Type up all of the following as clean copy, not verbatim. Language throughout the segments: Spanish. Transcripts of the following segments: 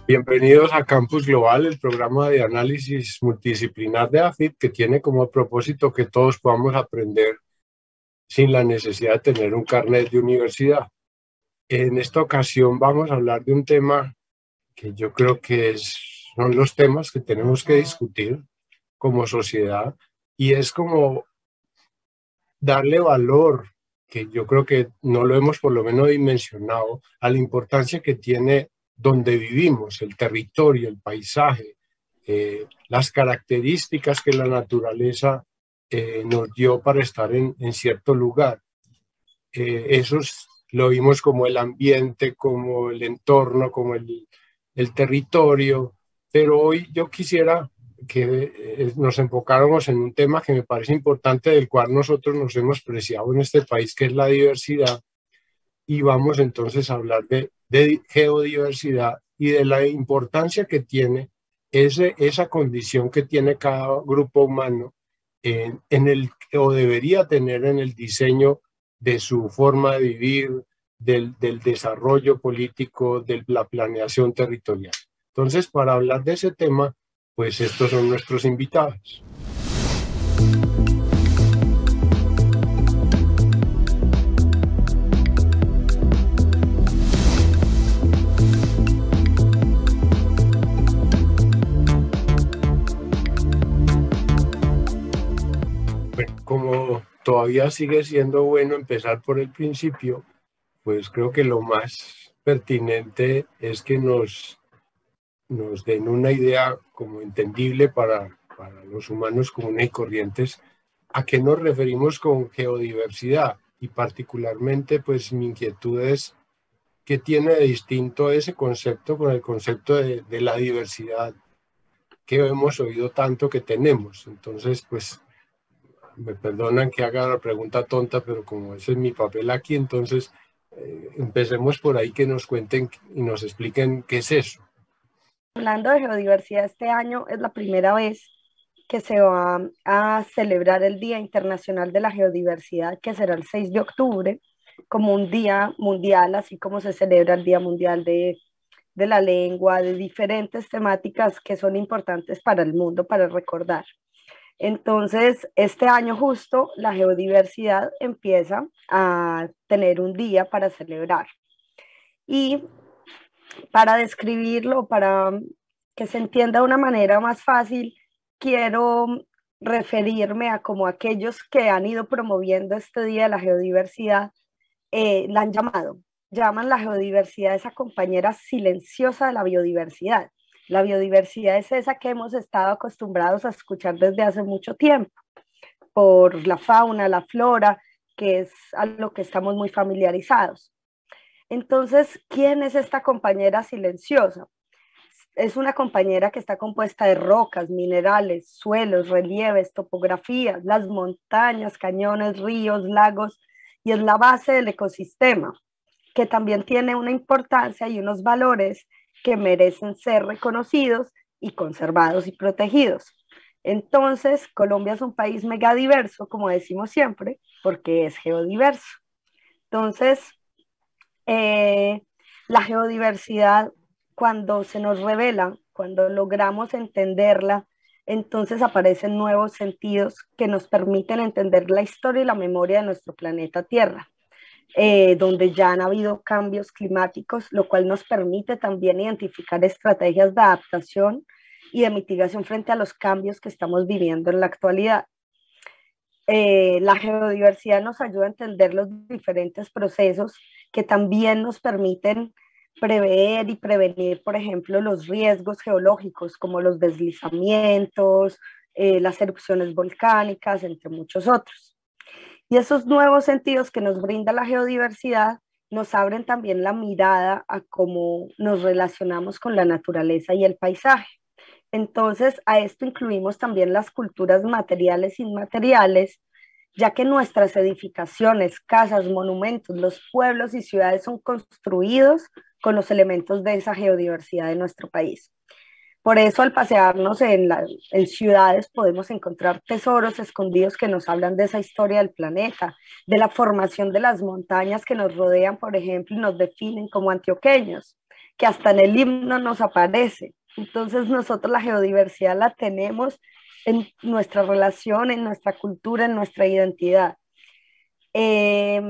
Bienvenidos a Campus Global, el programa de análisis multidisciplinar de AFIT que tiene como propósito que todos podamos aprender sin la necesidad de tener un carnet de universidad. En esta ocasión vamos a hablar de un tema que yo creo que son los temas que tenemos que discutir como sociedad y es como darle valor, que yo creo que no lo hemos por lo menos dimensionado, a la importancia que tiene donde vivimos, el territorio, el paisaje, las características que la naturaleza nos dio para estar en cierto lugar. Lo vimos como el ambiente, como el entorno, como el territorio, pero hoy yo quisiera que nos enfocáramos en un tema que me parece importante, del cual nosotros nos hemos preciado en este país, que es la diversidad, y vamos entonces a hablar de geodiversidad y de la importancia que tiene esa condición que tiene cada grupo humano o debería tener en el diseño de su forma de vivir, del desarrollo político, de la planeación territorial. Entonces, para hablar de ese tema, pues estos son nuestros invitados. Bueno, como todavía sigue siendo bueno empezar por el principio, pues creo que lo más pertinente es que nos den una idea como entendible para los humanos comunes y corrientes a qué nos referimos con geodiversidad, y particularmente pues mi inquietud es qué tiene de distinto ese concepto con el concepto de la diversidad que hemos oído tanto que tenemos. Entonces pues me perdonan que haga la pregunta tonta, pero como ese es mi papel aquí, entonces empecemos por ahí, que nos cuenten y nos expliquen qué es eso. Hablando de geodiversidad, este año es la primera vez que se va a celebrar el Día Internacional de la Geodiversidad, que será el 6 de octubre, como un día mundial, así como se celebra el Día Mundial de la Lengua, de diferentes temáticas que son importantes para el mundo, para recordar. Entonces, este año justo la geodiversidad empieza a tener un día para celebrar. Y para describirlo, para que se entienda de una manera más fácil, quiero referirme a como aquellos que han ido promoviendo este Día de la Geodiversidad la han llaman la geodiversidad esa compañera silenciosa de la biodiversidad. La biodiversidad es esa que hemos estado acostumbrados a escuchar desde hace mucho tiempo, por la fauna, la flora, que es a lo que estamos muy familiarizados. Entonces, ¿quién es esta compañera silenciosa? Es una compañera que está compuesta de rocas, minerales, suelos, relieves, topografías, las montañas, cañones, ríos, lagos, y es la base del ecosistema, que también tiene una importancia y unos valores que merecen ser reconocidos y conservados y protegidos. Entonces, Colombia es un país megadiverso, como decimos siempre, porque es geodiverso. Entonces, la geodiversidad, cuando se nos revela, cuando logramos entenderla, entonces aparecen nuevos sentidos que nos permiten entender la historia y la memoria de nuestro planeta Tierra, donde ya han habido cambios climáticos, lo cual nos permite también identificar estrategias de adaptación y de mitigación frente a los cambios que estamos viviendo en la actualidad. La geodiversidad nos ayuda a entender los diferentes procesos que también nos permiten prever y prevenir, por ejemplo, los riesgos geológicos como los deslizamientos, las erupciones volcánicas, entre muchos otros. Y esos nuevos sentidos que nos brinda la geodiversidad nos abren también la mirada a cómo nos relacionamos con la naturaleza y el paisaje. Entonces, a esto incluimos también las culturas materiales e inmateriales, ya que nuestras edificaciones, casas, monumentos, los pueblos y ciudades son construidos con los elementos de esa geodiversidad de nuestro país. Por eso, al pasearnos en ciudades, podemos encontrar tesoros escondidos que nos hablan de esa historia del planeta, de la formación de las montañas que nos rodean, por ejemplo, y nos definen como antioqueños, que hasta en el himno nos aparece. Entonces nosotros la geodiversidad la tenemos en nuestra relación, en nuestra cultura, en nuestra identidad. Eh,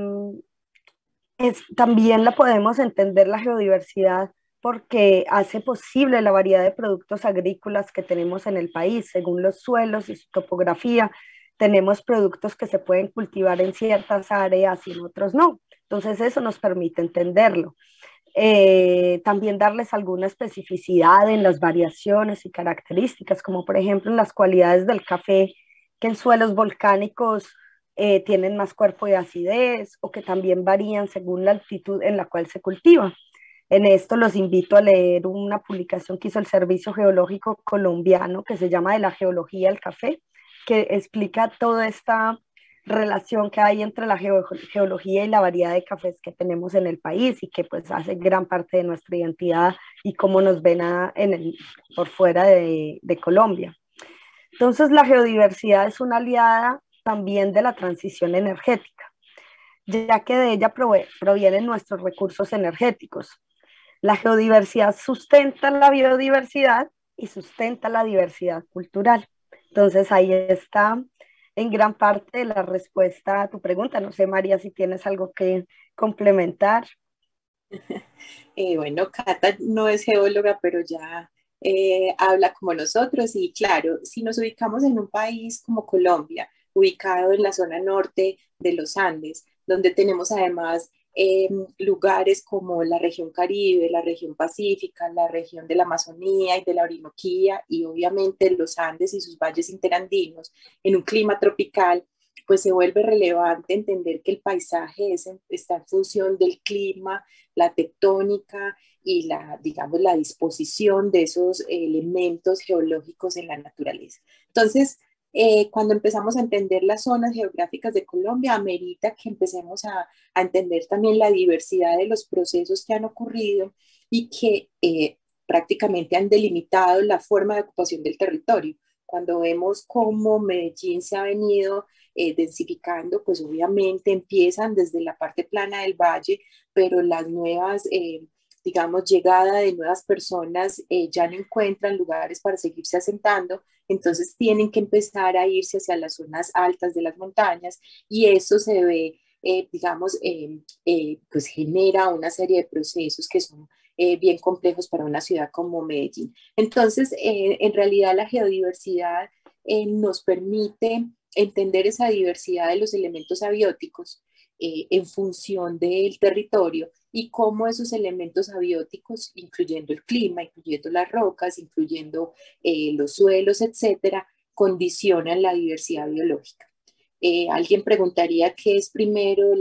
También la podemos entender la geodiversidad porque hace posible la variedad de productos agrícolas que tenemos en el país, según los suelos y su topografía. Tenemos productos que se pueden cultivar en ciertas áreas y en otros no. Entonces eso nos permite entenderlo. También darles alguna especificidad en las variaciones y características, como por ejemplo en las cualidades del café, que en suelos volcánicos tienen más cuerpo de acidez o que también varían según la altitud en la cual se cultiva. En esto los invito a leer una publicación que hizo el Servicio Geológico Colombiano que se llama De la Geología del Café, que explica toda esta relación que hay entre la geología y la variedad de cafés que tenemos en el país y que pues hace gran parte de nuestra identidad y cómo nos ven por fuera de Colombia. Entonces la geodiversidad es una aliada también de la transición energética, ya que de ella provienen nuestros recursos energéticos. La geodiversidad sustenta la biodiversidad y sustenta la diversidad cultural. Entonces ahí está en gran parte la respuesta a tu pregunta. No sé, María, si tienes algo que complementar. Bueno, Cata no es geóloga, pero ya habla como nosotros y claro, si nos ubicamos en un país como Colombia, ubicado en la zona norte de los Andes, donde tenemos además lugares como la región Caribe, la región Pacífica, la región de la Amazonía y de la Orinoquía y obviamente los Andes y sus valles interandinos en un clima tropical, pues se vuelve relevante entender que el paisaje está en función del clima, la tectónica y digamos, la disposición de esos elementos geológicos en la naturaleza. Entonces, cuando empezamos a entender las zonas geográficas de Colombia, amerita que empecemos a entender también la diversidad de los procesos que han ocurrido y que prácticamente han delimitado la forma de ocupación del territorio. Cuando vemos cómo Medellín se ha venido densificando, pues obviamente empiezan desde la parte plana del valle, pero las nuevas, digamos, llegada de nuevas personas ya no encuentran lugares para seguirse asentando, entonces tienen que empezar a irse hacia las zonas altas de las montañas y eso se ve, digamos, pues genera una serie de procesos que son bien complejos para una ciudad como Medellín. Entonces, en realidad la geodiversidad nos permite entender esa diversidad de los elementos abióticos en función del territorio y cómo esos elementos abióticos, incluyendo el clima, incluyendo las rocas, incluyendo los suelos, etcétera, condicionan la diversidad biológica. Alguien preguntaría qué es primero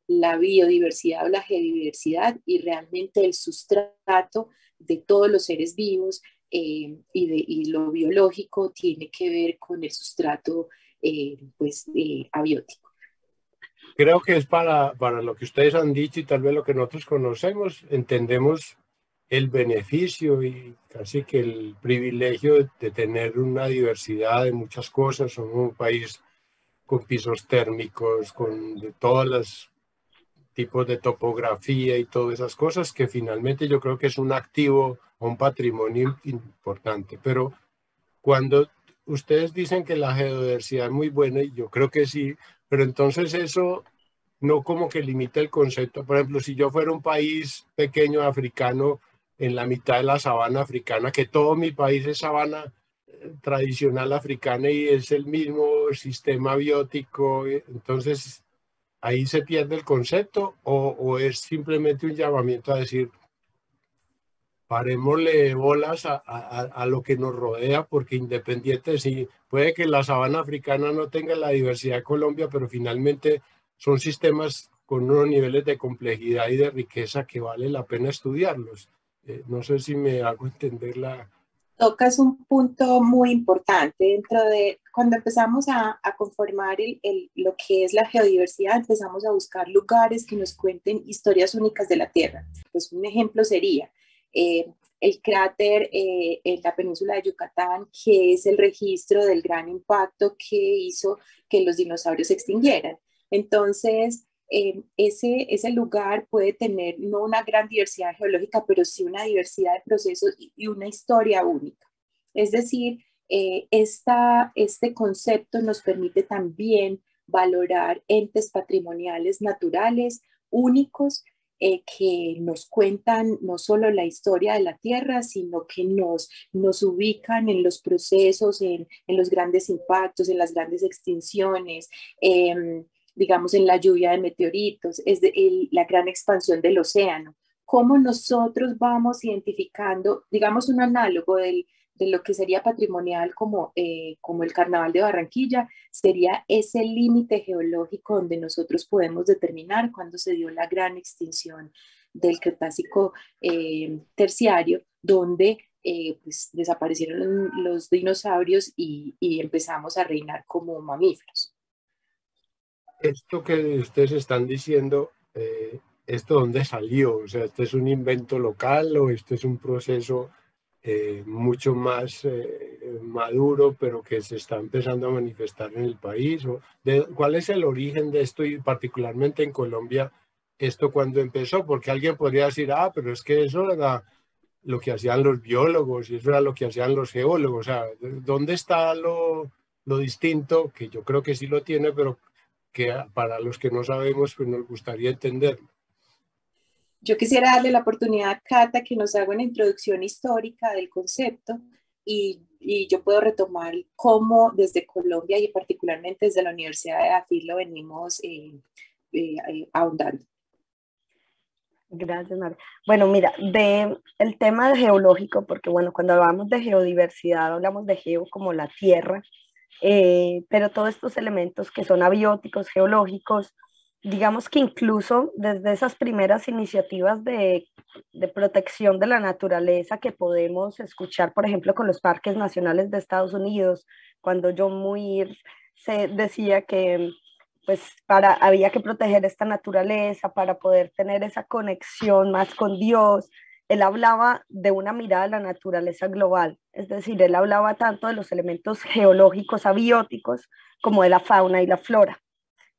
la biodiversidad o la geodiversidad y realmente el sustrato de todos los seres vivos y lo biológico tiene que ver con el sustrato abiótico. Creo que es para lo que ustedes han dicho y tal vez lo que nosotros conocemos, entendemos el beneficio y casi que el privilegio de tener una diversidad de muchas cosas. Somos un país con pisos térmicos, con de todos los tipos de topografía y todas esas cosas que finalmente yo creo que es un activo o un patrimonio importante. Pero cuando ustedes dicen que la geodiversidad es muy buena, y yo creo que sí, pero entonces eso no como que limita el concepto. Por ejemplo, si yo fuera un país pequeño africano en la mitad de la sabana africana, que todo mi país es sabana tradicional africana y es el mismo sistema biótico, entonces ahí se pierde el concepto o es simplemente un llamamiento a decir, parémosle bolas a lo que nos rodea, porque independiente, si puede que la sabana africana no tenga la diversidad de Colombia, pero finalmente son sistemas con unos niveles de complejidad y de riqueza que vale la pena estudiarlos. No sé si me hago entender la... Tocas un punto muy importante dentro de cuando empezamos a conformar lo que es la geodiversidad, empezamos a buscar lugares que nos cuenten historias únicas de la Tierra. Pues un ejemplo sería el cráter en la península de Yucatán, que es el registro del gran impacto que hizo que los dinosaurios se extinguieran. Entonces, ese lugar puede tener no una gran diversidad geológica, pero sí una diversidad de procesos y una historia única. Es decir, este concepto nos permite también valorar entes patrimoniales naturales únicos que nos cuentan no solo la historia de la Tierra, sino que nos ubican en los procesos, en los grandes impactos, en las grandes extinciones, digamos en la lluvia de meteoritos, la gran expansión del océano. Cómo nosotros vamos identificando, digamos un análogo de lo que sería patrimonial como el Carnaval de Barranquilla, sería ese límite geológico donde nosotros podemos determinar cuándo se dio la gran extinción del Cretácico terciario, donde pues, desaparecieron los dinosaurios y empezamos a reinar como mamíferos. Esto que ustedes están diciendo, ¿esto dónde salió? O sea, ¿esto es un invento local o esto es un proceso mucho más maduro, pero que se está empezando a manifestar en el país? ¿Cuál es el origen de esto y particularmente en Colombia, esto cuando empezó? Porque alguien podría decir, pero es que eso era lo que hacían los biólogos y eso era lo que hacían los geólogos. O sea, ¿dónde está lo distinto? Que yo creo que sí lo tiene, pero que para los que no sabemos, pues nos gustaría entenderlo. Yo quisiera darle la oportunidad a Cata que nos haga una introducción histórica del concepto y yo puedo retomar cómo desde Colombia y particularmente desde la Universidad de AFIT lo venimos ahondando. Gracias, María. Bueno, mira, el tema geológico, porque bueno, cuando hablamos de geodiversidad, hablamos de geo como la tierra, pero todos estos elementos que son abióticos, geológicos, digamos que incluso desde esas primeras iniciativas de protección de la naturaleza que podemos escuchar, por ejemplo, con los parques nacionales de Estados Unidos, cuando John Muir se decía que pues había que proteger esta naturaleza para poder tener esa conexión más con Dios. Él hablaba de una mirada a la naturaleza global, es decir, él hablaba tanto de los elementos geológicos, abióticos, como de la fauna y la flora.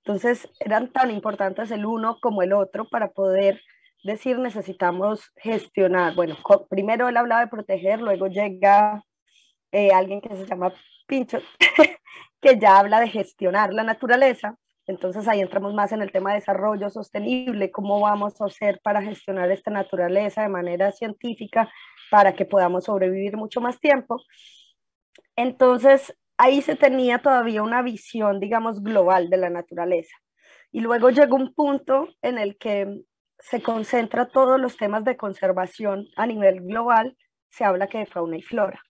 Entonces, eran tan importantes el uno como el otro para poder decir necesitamos gestionar. Bueno, primero él hablaba de proteger, luego llega alguien que se llama Pincho, que ya habla de gestionar la naturaleza. Entonces ahí entramos más en el tema de desarrollo sostenible, cómo vamos a hacer para gestionar esta naturaleza de manera científica para que podamos sobrevivir mucho más tiempo. Entonces ahí se tenía todavía una visión, digamos, global de la naturaleza. Y luego llegó un punto en el que se concentra todos los temas de conservación a nivel global, se habla que de fauna y flora.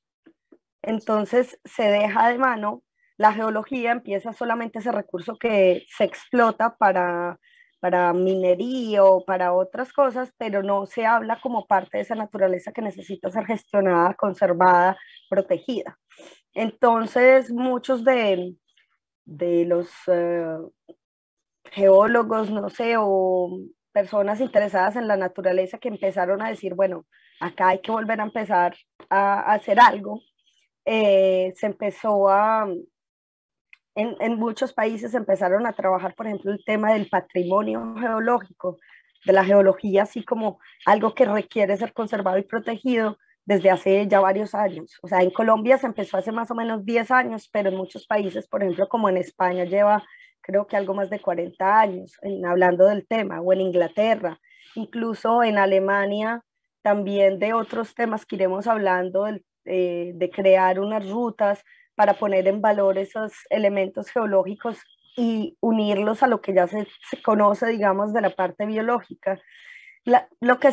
Entonces se deja de mano la geología, empieza solamente ese recurso que se explota para minería o para otras cosas, pero no se habla como parte de esa naturaleza que necesita ser gestionada, conservada, protegida. Entonces muchos de los geólogos, no sé, o personas interesadas en la naturaleza que empezaron a decir, bueno, acá hay que volver a empezar a hacer algo. Se empezó en muchos países empezaron a trabajar, por ejemplo, el tema del patrimonio geológico, de la geología, así como algo que requiere ser conservado y protegido desde hace ya varios años. O sea, en Colombia se empezó hace más o menos 10 años, pero en muchos países, por ejemplo, como en España, lleva creo que algo más de 40 años hablando del tema, o en Inglaterra, incluso en Alemania, también de otros temas que iremos hablando, de crear unas rutas para poner en valor esos elementos geológicos y unirlos a lo que ya se conoce, digamos, de la parte biológica. Lo que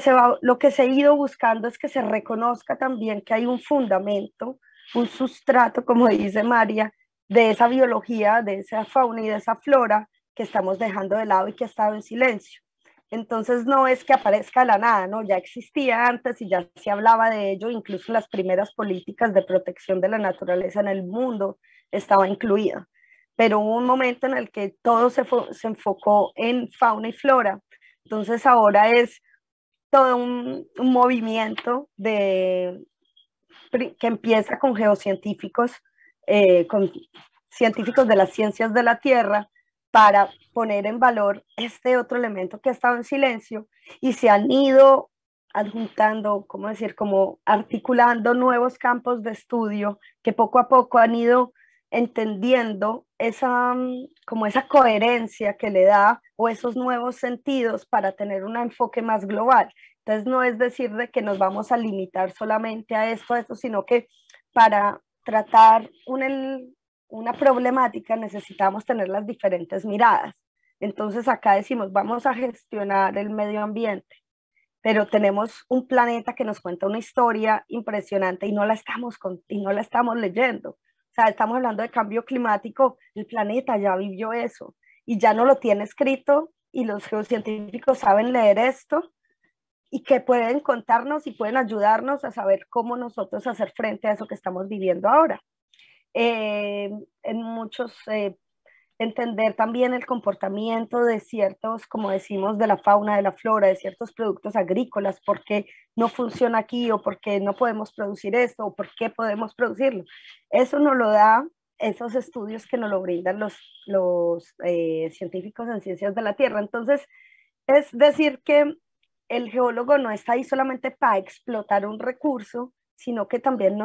se ha ido buscando es que se reconozca también que hay un fundamento, un sustrato, como dice María, de esa biología, de esa fauna y de esa flora que estamos dejando de lado y que ha estado en silencio. Entonces no es que aparezca de la nada, ¿no? Ya existía antes y ya se hablaba de ello, incluso las primeras políticas de protección de la naturaleza en el mundo estaba incluida. Pero hubo un momento en el que todo se enfocó en fauna y flora. Entonces ahora es todo un movimiento que empieza con geocientíficos, con científicos de las ciencias de la Tierra, para poner en valor este otro elemento que ha estado en silencio y se han ido adjuntando, ¿cómo decir?, como articulando nuevos campos de estudio que poco a poco han ido entendiendo esa, como esa coherencia que le da o esos nuevos sentidos para tener un enfoque más global. Entonces no es decir de que nos vamos a limitar solamente a esto, sino que para tratar una problemática necesitamos tener las diferentes miradas. Entonces acá decimos, vamos a gestionar el medio ambiente, pero tenemos un planeta que nos cuenta una historia impresionante y no la estamos leyendo. O sea, estamos hablando de cambio climático, el planeta ya vivió eso y ya no lo tiene escrito y los geocientíficos saben leer esto y que pueden contarnos y pueden ayudarnos a saber cómo nosotros hacer frente a eso que estamos viviendo ahora. En muchos, entender también el comportamiento de ciertos, como decimos, de la fauna, de la flora, de ciertos productos agrícolas, por qué no funciona aquí o por qué no podemos producir esto o por qué podemos producirlo. Eso nos lo da esos estudios que nos lo brindan los científicos en ciencias de la Tierra. Entonces, es decir que el geólogo no está ahí solamente para explotar un recurso, sino que también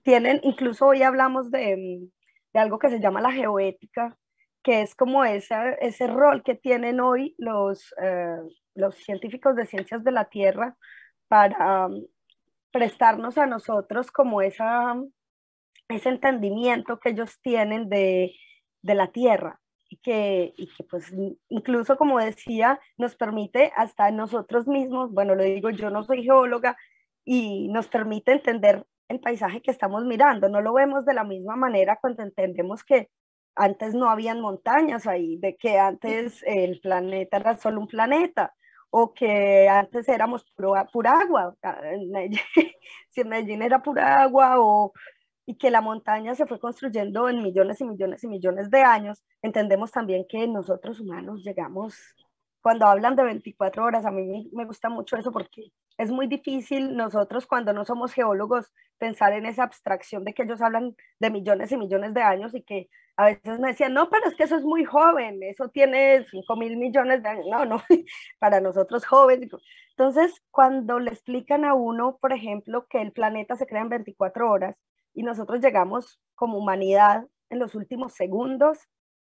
tienen, incluso hoy hablamos de algo que se llama la geoética, que es como ese rol que tienen hoy los científicos de ciencias de la Tierra para prestarnos a nosotros como ese entendimiento que ellos tienen de la Tierra. Y que pues incluso como decía, nos permite hasta nosotros mismos, bueno, lo digo, yo no soy geóloga, y nos permite entender el paisaje que estamos mirando. No lo vemos de la misma manera cuando entendemos que antes no habían montañas ahí, de que antes el planeta era solo un planeta, o que antes éramos pura agua, si en Medellín era pura agua, y que la montaña se fue construyendo en millones y millones y millones de años. Entendemos también que nosotros humanos llegamos, cuando hablan de 24 horas, a mí me gusta mucho eso porque es muy difícil nosotros cuando no somos geólogos pensar en esa abstracción de que ellos hablan de millones y millones de años y que a veces me decían, no, pero es que eso es muy joven, eso tiene 5.000 millones de años. No, no, para nosotros jóvenes. Entonces, cuando le explican a uno, por ejemplo, que el planeta se crea en 24 horas, y nosotros llegamos como humanidad en los últimos segundos,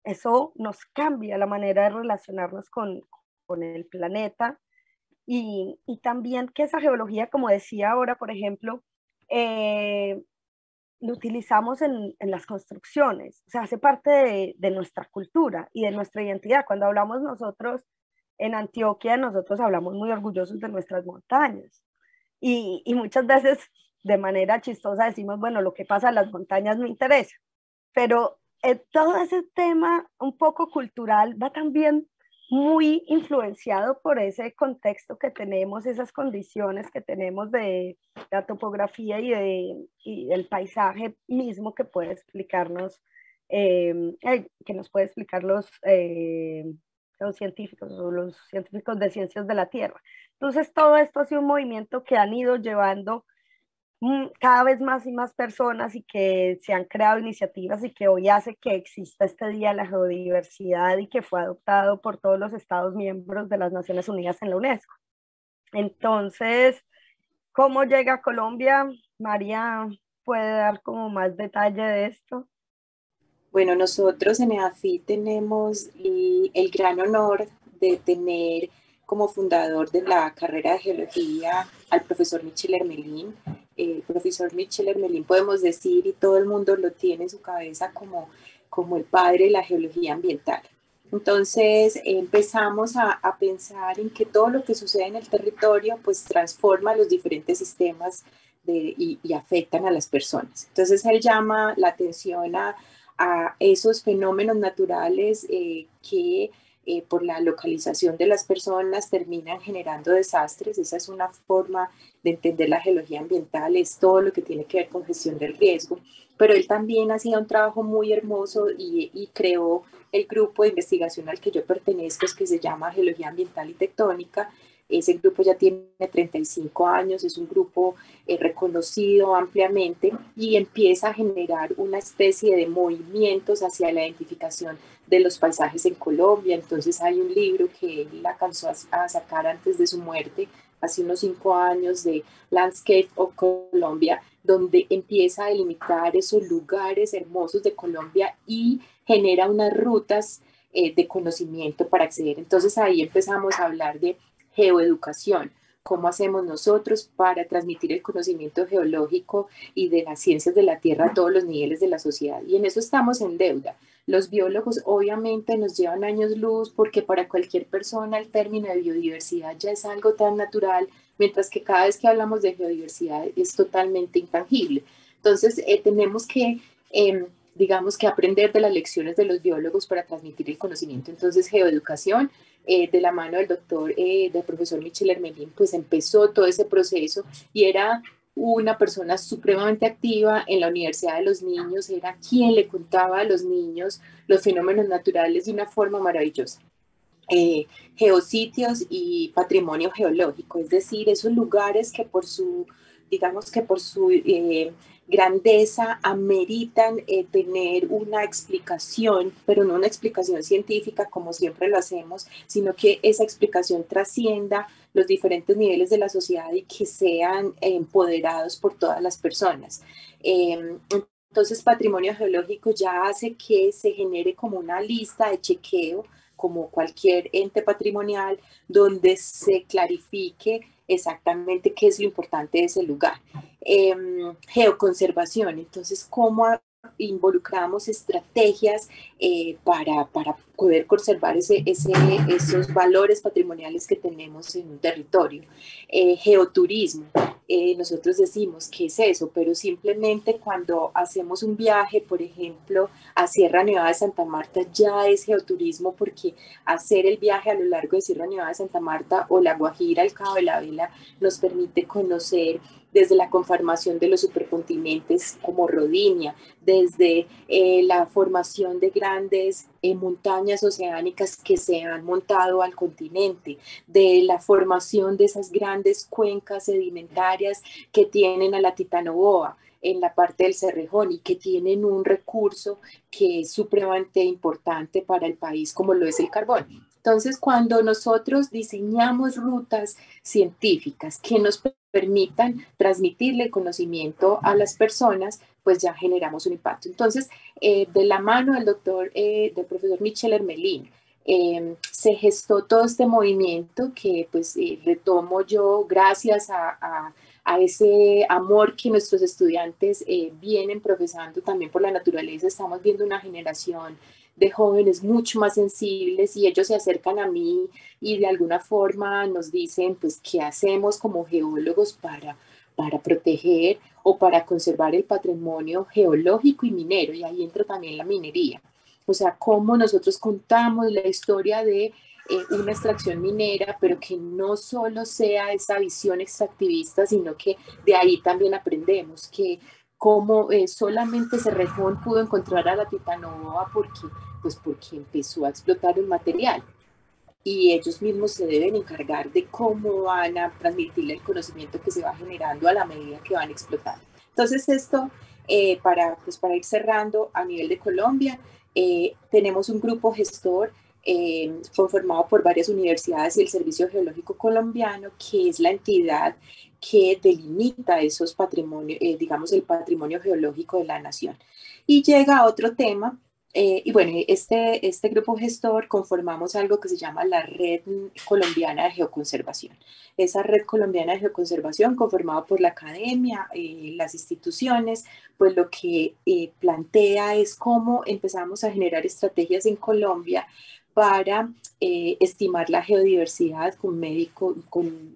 eso nos cambia la manera de relacionarnos con el planeta y también que esa geología, como decía ahora, por ejemplo, lo utilizamos en las construcciones, o sea, hace parte de nuestra cultura y de nuestra identidad. Cuando hablamos nosotros en Antioquia, nosotros hablamos muy orgullosos de nuestras montañas y muchas veces de manera chistosa decimos, bueno, lo que pasa en las montañas no interesa, pero todo ese tema un poco cultural va también muy influenciado por ese contexto que tenemos, esas condiciones que tenemos de la topografía y el paisaje mismo que puede explicarnos, que nos puede explicar los científicos o los científicos de ciencias de la Tierra. Entonces todo esto ha sido un movimiento que han ido llevando cada vez más y más personas y que se han creado iniciativas y que hoy hace que exista este Día de la Geodiversidad y que fue adoptado por todos los Estados miembros de las Naciones Unidas en la UNESCO. Entonces, ¿cómo llega a Colombia? María puede dar como más detalle de esto. Bueno, nosotros en EAFIT tenemos el gran honor de tener como fundador de la carrera de geología al profesor Michel Hermelín. El profesor Michel Hermelín, podemos decir, y todo el mundo lo tiene en su cabeza como el padre de la geología ambiental. Entonces empezamos a pensar en que todo lo que sucede en el territorio pues transforma los diferentes sistemas y afectan a las personas. Entonces él llama la atención a esos fenómenos naturales que por la localización de las personas terminan generando desastres. Esa es una forma de entender la geología ambiental, es todo lo que tiene que ver con gestión del riesgo. Pero él también hacía un trabajo muy hermoso y creó el grupo de investigación al que yo pertenezco, que se llama Geología Ambiental y Tectónica, Ese grupo ya tiene 35 años, es un grupo reconocido ampliamente y empieza a generar una especie de movimientos hacia la identificación de los paisajes en Colombia. Entonces hay un libro que él alcanzó a sacar antes de su muerte, hace unos 5 años, de Landscape of Colombia, donde empieza a delimitar esos lugares hermosos de Colombia y genera unas rutas de conocimiento para acceder. Entonces ahí empezamos a hablar de geoeducación, cómo hacemos nosotros para transmitir el conocimiento geológico y de las ciencias de la Tierra a todos los niveles de la sociedad. Y en eso estamos en deuda. Los biólogos obviamente nos llevan años luz porque para cualquier persona el término de biodiversidad ya es algo tan natural, mientras que cada vez que hablamos de geodiversidad es totalmente intangible. Entonces tenemos que, digamos que aprender de las lecciones de los biólogos para transmitir el conocimiento. Entonces geoeducación, de la mano del profesor Michel Hermelín, pues empezó todo ese proceso y era una persona supremamente activa en la Universidad de los Niños, era quien le contaba a los niños los fenómenos naturales de una forma maravillosa. Geositios y patrimonio geológico, es decir, esos lugares que por su, digamos que por su grandeza ameritan tener una explicación, pero no una explicación científica como siempre lo hacemos, sino que esa explicación trascienda los diferentes niveles de la sociedad y que sean empoderados por todas las personas. Entonces, patrimonio geológico ya hace que se genere como una lista de chequeo, como cualquier ente patrimonial, donde se clarifique exactamente qué es lo importante de ese lugar. Geoconservación, entonces, cómo involucramos estrategias para poder conservar esos valores patrimoniales que tenemos en un territorio. Geoturismo, nosotros decimos, ¿qué es eso? Pero simplemente cuando hacemos un viaje, por ejemplo, a Sierra Nevada de Santa Marta, ya es geoturismo, porque hacer el viaje a lo largo de Sierra Nevada de Santa Marta o La Guajira, el Cabo de la Vela, nos permite conocer desde la conformación de los supercontinentes como Rodinia, desde la formación de grandes montañas oceánicas que se han montado al continente, de la formación de esas grandes cuencas sedimentarias que tienen a la Titanoboa en la parte del Cerrejón y que tienen un recurso que es supremamente importante para el país como lo es el carbón. Entonces, cuando nosotros diseñamos rutas científicas que nos permitan transmitirle el conocimiento a las personas, pues ya generamos un impacto. Entonces, de la mano del profesor Michel Hermelín, se gestó todo este movimiento que pues retomo yo gracias a ese amor que nuestros estudiantes vienen profesando también por la naturaleza. Estamos viendo una generación de jóvenes mucho más sensibles y ellos se acercan a mí y de alguna forma nos dicen, pues, ¿qué hacemos como geólogos para proteger o para conservar el patrimonio geológico y minero? Y ahí entra también la minería. O sea, cómo nosotros contamos la historia de una extracción minera, pero que no solo sea esa visión extractivista, sino que de ahí también aprendemos que como solamente Cerrejón pudo encontrar a la Titanoboa porque empezó a explotar el material y ellos mismos se deben encargar de cómo van a transmitirle el conocimiento que se va generando a la medida que van explotando. Entonces esto, para ir cerrando a nivel de Colombia, tenemos un grupo gestor conformado por varias universidades y el Servicio Geológico Colombiano, que es la entidad que delimita esos patrimonios, digamos, el patrimonio geológico de la nación. Y llega a otro tema, y bueno, este grupo gestor conformamos algo que se llama la Red Colombiana de Geoconservación. Esa Red Colombiana de Geoconservación, conformada por la academia, las instituciones, pues lo que plantea es cómo empezamos a generar estrategias en Colombia para estimar la geodiversidad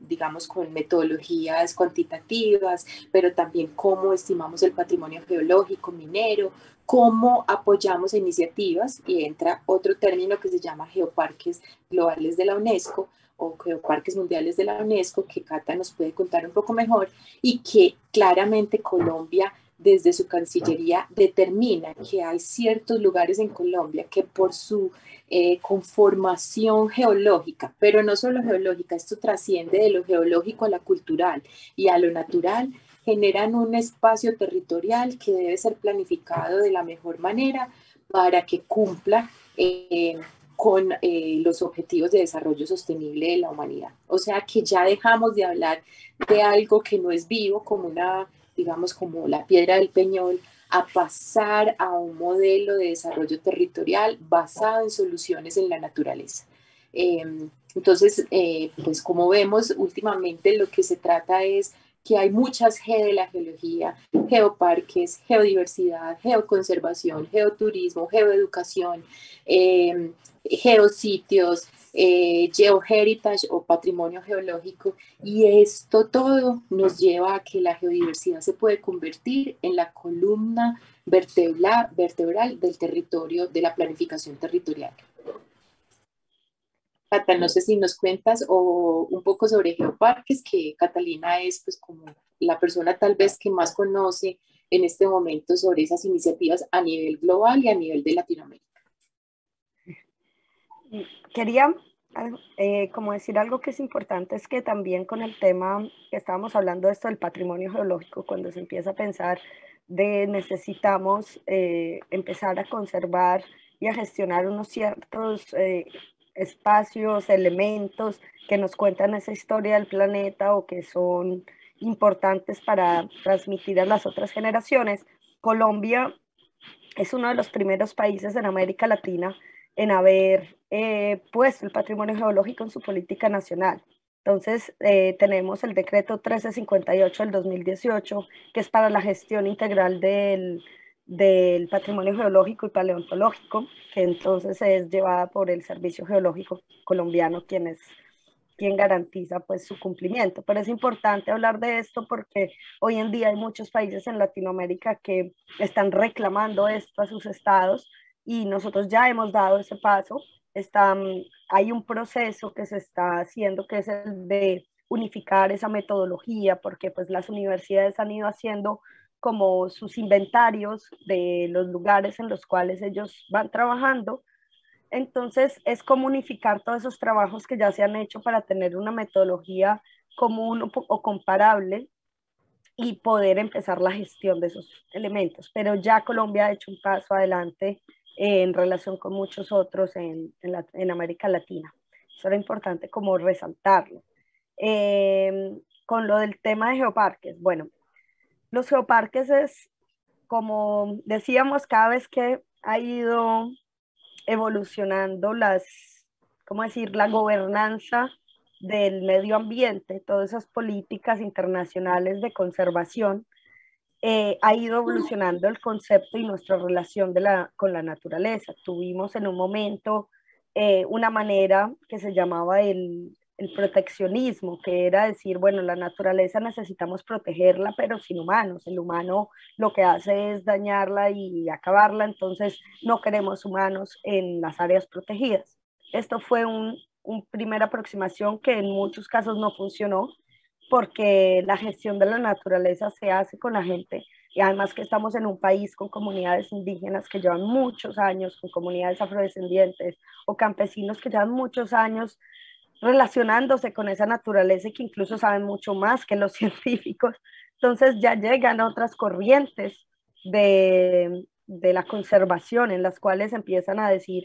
digamos, con metodologías cuantitativas, pero también cómo estimamos el patrimonio geológico, minero, cómo apoyamos iniciativas, y entra otro término que se llama geoparques globales de la UNESCO o geoparques mundiales de la UNESCO, que Cata nos puede contar un poco mejor, y que claramente Colombia desde su Cancillería determina que hay ciertos lugares en Colombia que por su conformación geológica, pero no solo geológica, esto trasciende de lo geológico a lo cultural y a lo natural, generan un espacio territorial que debe ser planificado de la mejor manera para que cumpla con los objetivos de desarrollo sostenible de la humanidad. O sea que ya dejamos de hablar de algo que no es vivo, como una, digamos, como la piedra del Peñol, a pasar a un modelo de desarrollo territorial basado en soluciones en la naturaleza. Entonces, pues como vemos, últimamente lo que se trata es que hay muchas G de la geología, geoparques, geodiversidad, geoconservación, geoturismo, geoeducación, geositios, geoheritage o patrimonio geológico, y esto todo nos lleva a que la geodiversidad se puede convertir en la columna vertebral del territorio, de la planificación territorial. Cata, no sé si nos cuentas o un poco sobre geoparques, que Catalina es pues como la persona tal vez que más conoce en este momento sobre esas iniciativas a nivel global y a nivel de Latinoamérica. Quería como decir algo que es importante, es que también con el tema que estábamos hablando de esto del patrimonio geológico, cuando se empieza a pensar de necesitamos empezar a conservar y a gestionar unos ciertos espacios, elementos que nos cuentan esa historia del planeta o que son importantes para transmitir a las otras generaciones. Colombia es uno de los primeros países en América Latina en haber puesto el patrimonio geológico en su política nacional. Entonces, tenemos el decreto 1358 del 2018, que es para la gestión integral del patrimonio geológico y paleontológico, que entonces es llevada por el Servicio Geológico Colombiano, quien garantiza pues su cumplimiento. Pero es importante hablar de esto porque hoy en día hay muchos países en Latinoamérica que están reclamando esto a sus estados y nosotros ya hemos dado ese paso. Hay un proceso que se está haciendo que es el de unificar esa metodología porque pues las universidades han ido haciendo como sus inventarios de los lugares en los cuales ellos van trabajando. Entonces, es como unificar todos esos trabajos que ya se han hecho para tener una metodología común o comparable y poder empezar la gestión de esos elementos. Pero ya Colombia ha hecho un paso adelante en relación con muchos otros en América Latina. Eso era importante como resaltarlo. Con lo del tema de geoparques, bueno, los geoparques es, como decíamos, cada vez que ha ido evolucionando ¿cómo decir?, la gobernanza del medio ambiente, todas esas políticas internacionales de conservación, ha ido evolucionando el concepto y nuestra relación con la naturaleza. Tuvimos en un momento una manera que se llamaba el proteccionismo, que era decir, bueno, la naturaleza necesitamos protegerla, pero sin humanos. El humano lo que hace es dañarla y acabarla, entonces no queremos humanos en las áreas protegidas. Esto fue una primera aproximación que en muchos casos no funcionó, porque la gestión de la naturaleza se hace con la gente y además que estamos en un país con comunidades indígenas que llevan muchos años, con comunidades afrodescendientes o campesinos que llevan muchos años relacionándose con esa naturaleza y que incluso saben mucho más que los científicos. Entonces ya llegan otras corrientes de la conservación en las cuales empiezan a decir,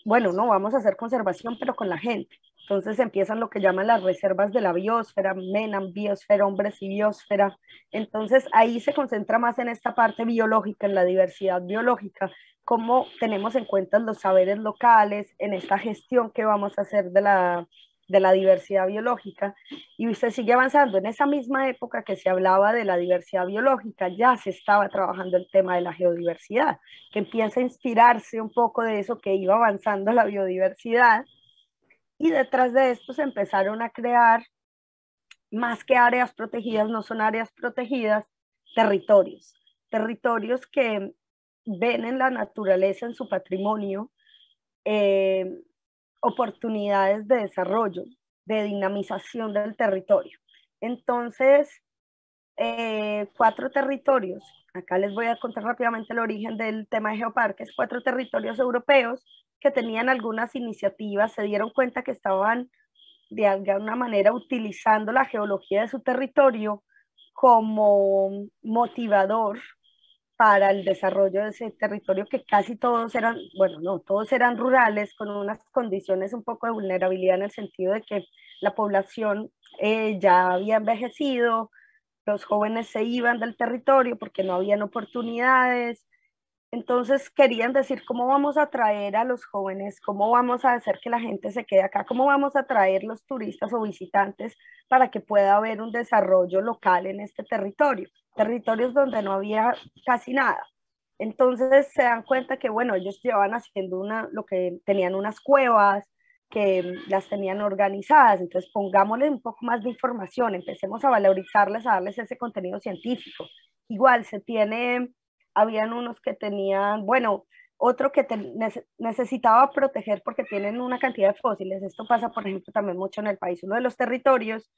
bueno, no, vamos a hacer conservación, pero con la gente. Entonces empiezan lo que llaman las reservas de la biosfera, MENAM, biosfera, hombres y biosfera. Entonces ahí se concentra más en esta parte biológica, en la diversidad biológica, cómo tenemos en cuenta los saberes locales, en esta gestión que vamos a hacer de la diversidad biológica. Y se sigue avanzando. En esa misma época que se hablaba de la diversidad biológica, ya se estaba trabajando el tema de la geodiversidad, que empieza a inspirarse un poco de eso que iba avanzando la biodiversidad. Y detrás de esto se empezaron a crear, más que áreas protegidas, no son áreas protegidas, territorios. Territorios que ven en la naturaleza, en su patrimonio, oportunidades de desarrollo, de dinamización del territorio. Entonces, 4 territorios. Acá les voy a contar rápidamente el origen del tema de geoparques. 4 territorios europeos que tenían algunas iniciativas, se dieron cuenta que estaban de alguna manera utilizando la geología de su territorio como motivador para el desarrollo de ese territorio, que casi todos eran, bueno, no, todos eran rurales, con unas condiciones un poco de vulnerabilidad en el sentido de que la población ya había envejecido, los jóvenes se iban del territorio porque no habían oportunidades. Entonces querían decir, ¿cómo vamos a atraer a los jóvenes? ¿Cómo vamos a hacer que la gente se quede acá? ¿Cómo vamos a atraer los turistas o visitantes para que pueda haber un desarrollo local en este territorio? Territorios donde no había casi nada. Entonces se dan cuenta que, bueno, ellos llevaban haciendo lo que tenían unas cuevas, que las tenían organizadas, entonces pongámosle un poco más de información, empecemos a valorizarles, a darles ese contenido científico. Igual se tiene, habían unos que tenían, bueno, otro que necesitaba proteger porque tienen una cantidad de fósiles, esto pasa por ejemplo también mucho en el país, uno de los territorios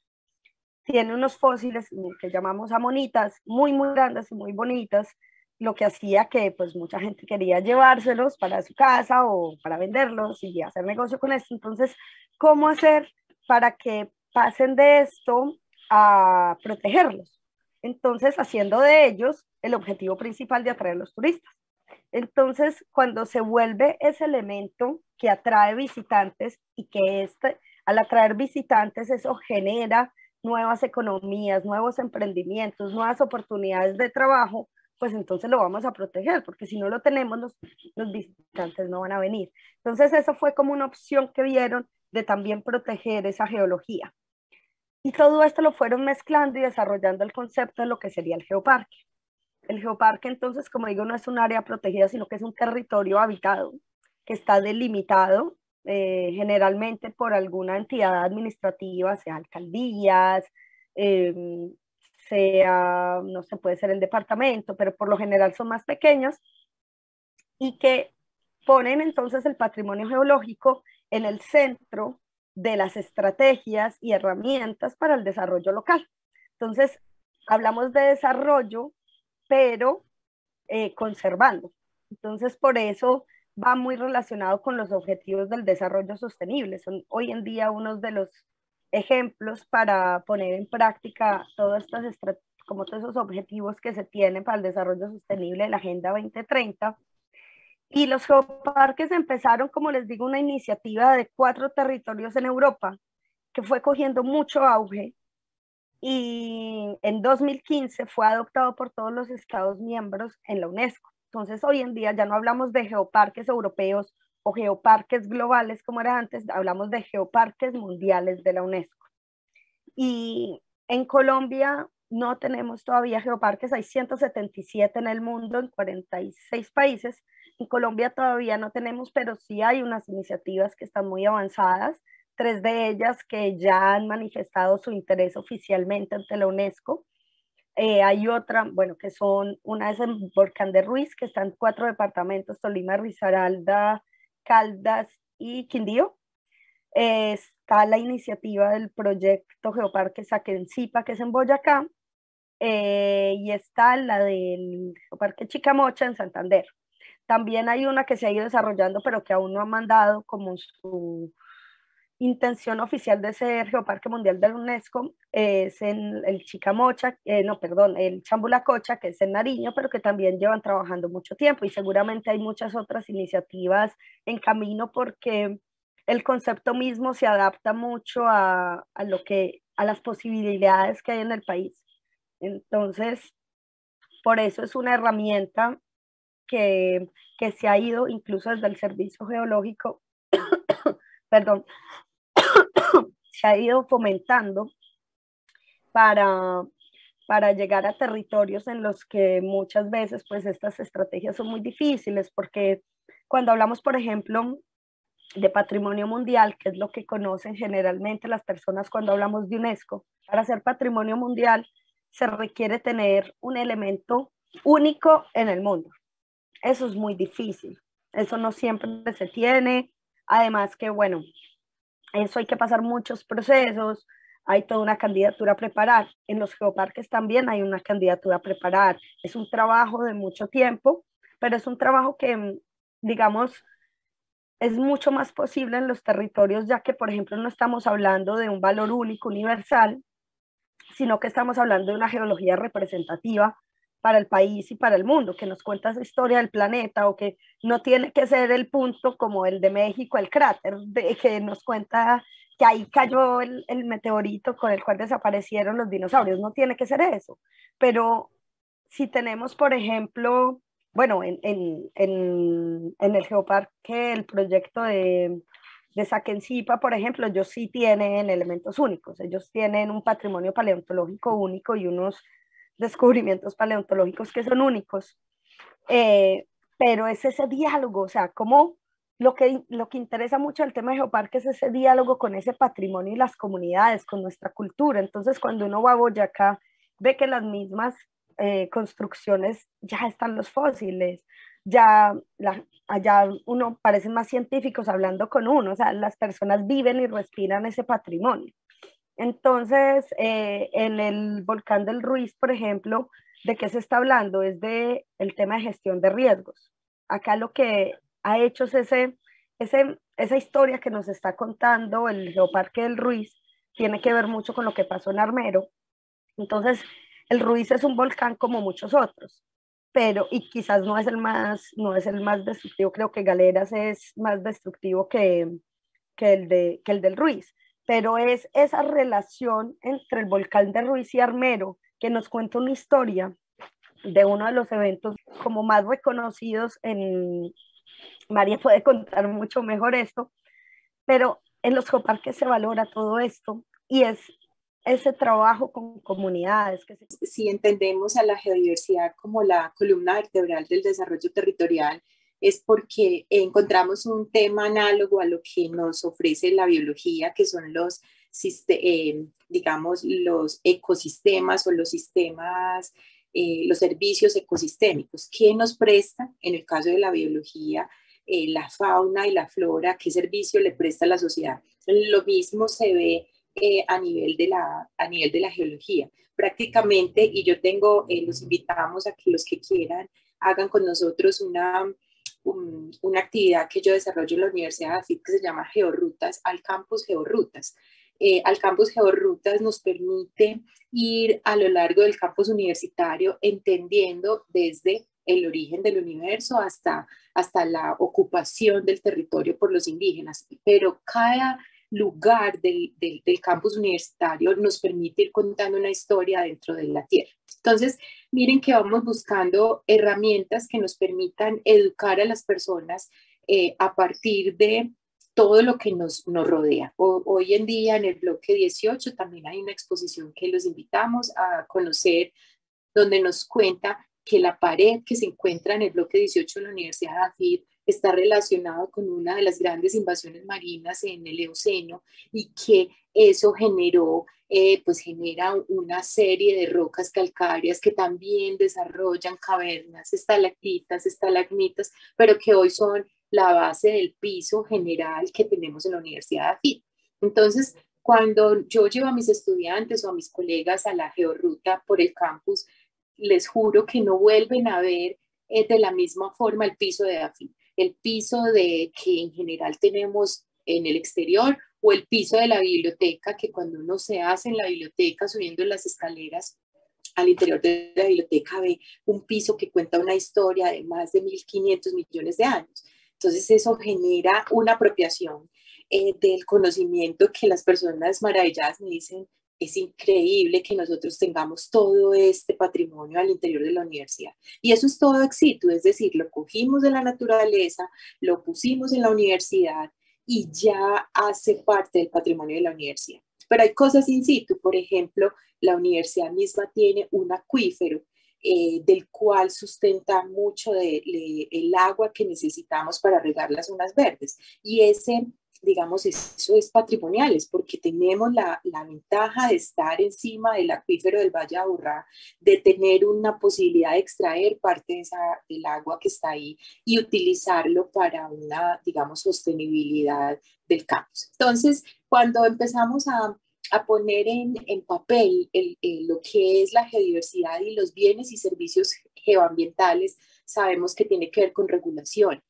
tiene unos fósiles que llamamos amonitas, muy, muy grandes y muy bonitas, lo que hacía que pues mucha gente quería llevárselos para su casa o para venderlos y hacer negocio con esto. Entonces, ¿cómo hacer para que pasen de esto a protegerlos? Entonces, haciendo de ellos el objetivo principal de atraer a los turistas. Entonces, cuando se vuelve ese elemento que atrae visitantes y que al atraer visitantes eso genera nuevas economías, nuevos emprendimientos, nuevas oportunidades de trabajo, pues entonces lo vamos a proteger, porque si no lo tenemos, los visitantes no van a venir. Entonces eso fue como una opción que vieron de también proteger esa geología. Y todo esto lo fueron mezclando y desarrollando el concepto de lo que sería el geoparque. El geoparque entonces, como digo, no es un área protegida, sino que es un territorio habitado que está delimitado generalmente por alguna entidad administrativa, sea alcaldías, sea, no sé, puede ser el departamento, pero por lo general son más pequeños y que ponen entonces el patrimonio geológico en el centro de las estrategias y herramientas para el desarrollo local. Entonces, hablamos de desarrollo, pero conservando. Entonces, por eso va muy relacionado con los objetivos del desarrollo sostenible. Son hoy en día unos de los ejemplos para poner en práctica todas estas como todos esos objetivos que se tienen para el desarrollo sostenible de la Agenda 2030. Y los geoparques empezaron, como les digo, una iniciativa de 4 territorios en Europa que fue cogiendo mucho auge y en 2015 fue adoptado por todos los Estados miembros en la UNESCO. Entonces, hoy en día ya no hablamos de geoparques europeos o geoparques globales como era antes, hablamos de geoparques mundiales de la UNESCO. Y en Colombia no tenemos todavía geoparques, hay 177 en el mundo, en 46 países. En Colombia todavía no tenemos, pero sí hay unas iniciativas que están muy avanzadas, 3 de ellas que ya han manifestado su interés oficialmente ante la UNESCO. Hay otra, bueno, que son, una es en Volcán de Ruiz, que está en 4 departamentos, Tolima, Risaralda, Caldas y Quindío. Está la iniciativa del proyecto Geoparque Saquencipa, que es en Boyacá, y está la del Geoparque Chicamocha en Santander. También hay una que se ha ido desarrollando, pero que aún no ha mandado como su intención oficial de ser Geoparque Mundial de la UNESCO, es en el Chicamocha, no, perdón, el Chambulacocha, que es en Nariño, pero que también llevan trabajando mucho tiempo y seguramente hay muchas otras iniciativas en camino porque el concepto mismo se adapta mucho a las posibilidades que hay en el país. Entonces, por eso es una herramienta que se ha ido incluso desde el Servicio Geológico, perdón, se ha ido fomentando para, para llegar a territorios en los que muchas veces pues estas estrategias son muy difíciles porque cuando hablamos, por ejemplo, de patrimonio mundial, que es lo que conocen generalmente las personas cuando hablamos de UNESCO, para ser patrimonio mundial se requiere tener un elemento único en el mundo. Eso es muy difícil, eso no siempre se tiene, además que bueno, eso hay que pasar muchos procesos, hay toda una candidatura a preparar. En los geoparques también hay una candidatura a preparar. Es un trabajo de mucho tiempo, pero es un trabajo que, digamos, es mucho más posible en los territorios, ya que, por ejemplo, no estamos hablando de un valor único, universal, sino que estamos hablando de una geología representativa para el país y para el mundo, que nos cuenta esa historia del planeta, o que no tiene que ser el punto como el de México, el cráter, que nos cuenta que ahí cayó el meteorito con el cual desaparecieron los dinosaurios. No tiene que ser eso. Pero si tenemos, por ejemplo, bueno, en el Geoparque, el proyecto de Saquencipa, por ejemplo, ellos sí tienen elementos únicos. Ellos tienen un patrimonio paleontológico único y unos descubrimientos paleontológicos que son únicos. Pero es ese diálogo, o sea, como lo que interesa mucho del tema de Geoparque es ese diálogo con ese patrimonio y las comunidades, con nuestra cultura. Entonces, cuando uno va a Boyacá, ve que las mismas construcciones ya están los fósiles, ya allá uno parece más científicos hablando con uno, o sea, las personas viven y respiran ese patrimonio. Entonces, en el volcán del Ruiz, por ejemplo, ¿de qué se está hablando? Es de el tema de gestión de riesgos. Acá lo que ha hecho es esa historia que nos está contando el Geoparque del Ruiz, tiene que ver mucho con lo que pasó en Armero. Entonces, el Ruiz es un volcán como muchos otros, pero, y quizás no es el más destructivo, creo que Galeras es más destructivo que el del Ruiz, pero es esa relación entre el volcán de Ruiz y Armero que nos cuenta una historia de uno de los eventos como más reconocidos en... María puede contar mucho mejor esto, pero en los geoparques se valora todo esto y es ese trabajo con comunidades. Si entendemos a la geodiversidad como la columna vertebral del desarrollo territorial, es porque encontramos un tema análogo a lo que nos ofrece la biología, que son digamos, los ecosistemas o los sistemas, los servicios ecosistémicos. ¿Qué nos presta, en el caso de la biología, la fauna y la flora? ¿Qué servicio le presta a la sociedad? Lo mismo se ve a nivel de la geología. Prácticamente, y yo los invitamos a que los que quieran hagan con nosotros una actividad que yo desarrollo en la Universidad de AFIT que se llama Georrutas al Campus Georrutas. Al Campus Georrutas nos permite ir a lo largo del campus universitario entendiendo desde el origen del universo hasta la ocupación del territorio por los indígenas, pero cada lugar del campus universitario nos permite ir contando una historia dentro de la Tierra. Entonces, miren que vamos buscando herramientas que nos permitan educar a las personas a partir de todo lo que nos rodea. Hoy en día en el bloque 18 también hay una exposición que los invitamos a conocer, donde nos cuenta que la pared que se encuentra en el bloque 18 de la Universidad de AFIT está relacionado con una de las grandes invasiones marinas en el Eoceno y que eso genera una serie de rocas calcáreas que también desarrollan cavernas, estalactitas, estalagmitas, pero que hoy son la base del piso general que tenemos en la Universidad de AFIT. Entonces, cuando yo llevo a mis estudiantes o a mis colegas a la georruta por el campus, les juro que no vuelven a ver de la misma forma el piso de AFIT, el piso que en general tenemos en el exterior, o el piso de la biblioteca, que cuando uno se hace en la biblioteca subiendo las escaleras al interior de la biblioteca ve un piso que cuenta una historia de más de 1.500 millones de años. Entonces eso genera una apropiación del conocimiento que las personas maravilladas me dicen, es increíble que nosotros tengamos todo este patrimonio al interior de la universidad. Y eso es todo ex situ, es decir, lo cogimos de la naturaleza, lo pusimos en la universidad y ya hace parte del patrimonio de la universidad. Pero hay cosas in situ, por ejemplo, la universidad misma tiene un acuífero del cual sustenta mucho el agua que necesitamos para regar las zonas verdes. Y digamos, eso es patrimonial, es porque tenemos la ventaja de estar encima del acuífero del Valle de Aburrá, de tener una posibilidad de extraer parte del agua que está ahí y utilizarlo para una, digamos, sostenibilidad del campus. Entonces, cuando empezamos a poner en papel lo que es la geodiversidad y los bienes y servicios geoambientales, sabemos que tiene que ver con regulación.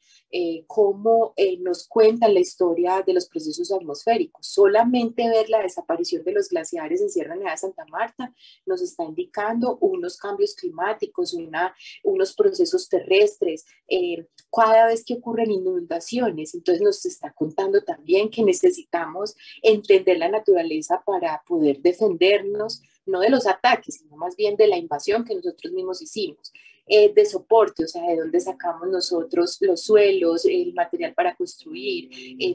Cómo nos cuentan la historia de los procesos atmosféricos. Solamente ver la desaparición de los glaciares en Sierra Nevada de Santa Marta nos está indicando unos cambios climáticos, unos procesos terrestres, cada vez que ocurren inundaciones. Entonces nos está contando también que necesitamos entender la naturaleza para poder defendernos, no de los ataques, sino más bien de la invasión que nosotros mismos hicimos. De soporte, o sea, de dónde sacamos nosotros los suelos, el material para construir,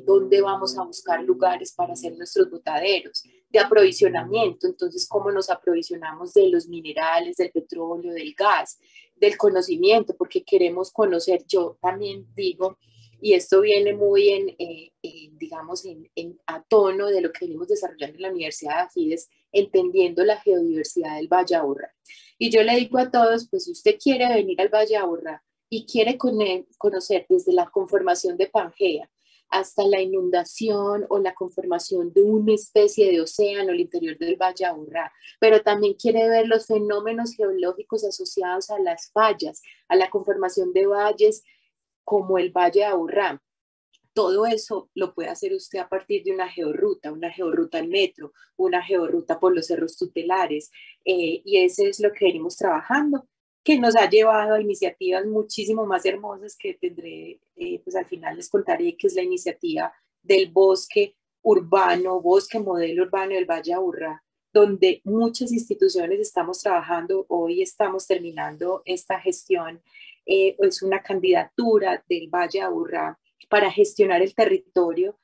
dónde vamos a buscar lugares para hacer nuestros botaderos, de aprovisionamiento, entonces cómo nos aprovisionamos de los minerales, del petróleo, del gas, del conocimiento, porque queremos conocer. Yo también digo, y esto viene muy digamos, a tono de lo que venimos desarrollando en la Universidad de Afides, entendiendo la geodiversidad del Valle Aburrá. Y yo le digo a todos, pues si usted quiere venir al Valle Aburrá y quiere conocer desde la conformación de Pangea hasta la inundación o la conformación de una especie de océano al interior del Valle Aburrá, pero también quiere ver los fenómenos geológicos asociados a las fallas, a la conformación de valles como el Valle de Aburrá. Todo eso lo puede hacer usted a partir de una georruta en metro, una georruta por los cerros tutelares, y ese es lo que venimos trabajando, que nos ha llevado a iniciativas muchísimo más hermosas que tendré, pues al final les contaré, que es la iniciativa del bosque urbano, bosque modelo urbano del Valle Aburrá, donde muchas instituciones estamos trabajando. Hoy estamos terminando esta gestión, es una candidatura del Valle Aburrá para gestionar el territorio,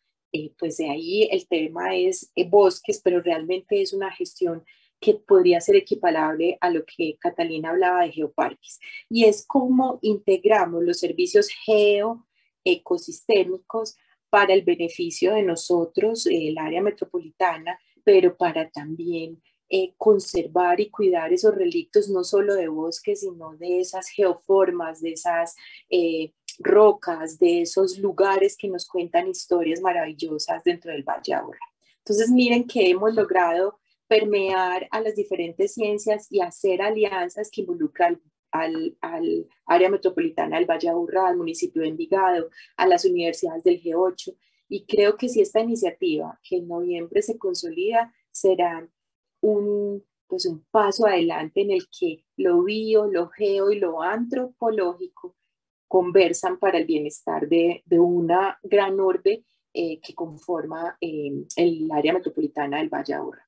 pues de ahí el tema es bosques, pero realmente es una gestión que podría ser equiparable a lo que Catalina hablaba de geoparques. Y es cómo integramos los servicios geoecosistémicos para el beneficio de nosotros, el área metropolitana, pero para también conservar y cuidar esos relictos, no solo de bosques, sino de esas geoformas, de esas rocas, de esos lugares que nos cuentan historias maravillosas dentro del Valle Aburrá. Entonces miren que hemos logrado permear a las diferentes ciencias y hacer alianzas que involucran al área metropolitana del Valle Aburrá, al municipio de Envigado, a las universidades del G8, y creo que si esta iniciativa que en noviembre se consolida será un paso adelante en el que lo bio, lo geo y lo antropológico conversan para el bienestar de una gran orbe que conforma el área metropolitana del Valle Aburrá.